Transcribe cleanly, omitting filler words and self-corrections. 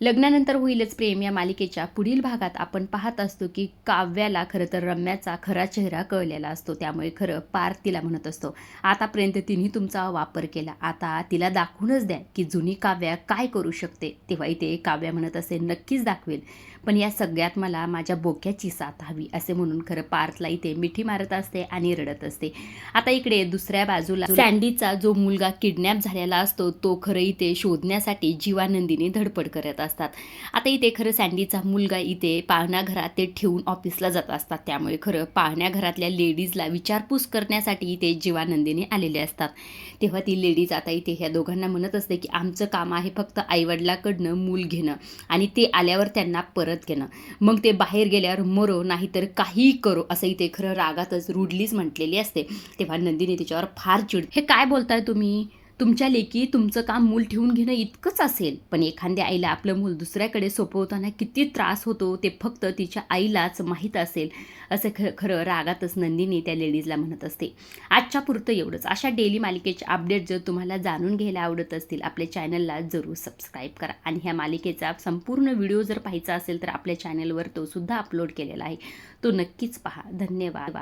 लग्नानंतर होईलच प्रेम या मालिकेच्या पुढील भागात आपण पाहत असतो की काव्याला खरं तर रम्याचा खरा चेहरा कळलेला असतो. त्यामुळे खरं पार्थ तिला म्हणत असतो, आतापर्यंत तिने तुमचा वापर केला, आता तिला दाखवूनच द्या की जुनी काव्या काय करू शकते. तेव्हा इथे काव्या म्हणत असे, नक्कीच दाखवेल, पण या सगळ्यात मला माझ्या बोक्याची साथ हवी असे म्हणून खरं पार्थला इथे मिठी मारत असते आणि रडत असते. आता इकडे दुसऱ्या बाजूला सँडीचा जो मुलगा किडनॅप झालेला असतो तो खरं इथे शोधण्यासाठी जीवानंदीने धडपड करत असतात. आता इथे खरं सँडीचा मुलगा इथे पाळणाघरात ते ठेवून ऑफिसला जात असतात. त्यामुळे खरं पाळण्याघरातल्या लेडीजला विचारपूस करण्यासाठी इथे जीवानंदीने आलेले असतात. तेव्हा ती लेडीज आता इथे ह्या दोघांना म्हणत असते की आमचं काम आहे फक्त आईवडिलाकडनं मूल घेणं आणि ते आल्यावर त्यांना परत घेणं, मग ते बाहेर गेल्यावर मरो नाहीतर काहीही करो असं इथे खरं रागातच रुडलीच म्हटलेली असते. तेव्हा नंदिनी तिच्यावर फार चिड, हे काय बोलताय तुम्ही, तुमच्या लेकी तुमचं काम मूल ठेवून घेणं इतकंच असेल, पण एखाद्या आईला आपलं मूल दुसऱ्याकडे सोपवताना किती त्रास होतो ते फक्त तिच्या आईलाच माहीत असेल असं खरं रागातच नंदिनी त्या लेडीजला म्हणत असते. आजच्या पुरतं एवढंच. अशा डेली मालिकेचे अपडेट जर तुम्हाला जाणून घ्यायला आवडत असतील आपल्या चॅनलला जरूर सबस्क्राईब करा आणि ह्या मालिकेचा संपूर्ण व्हिडिओ जर पाहायचा असेल तर आपल्या चॅनलवर तो सुद्धा अपलोड केलेला आहे, तो नक्कीच पहा. धन्यवाद.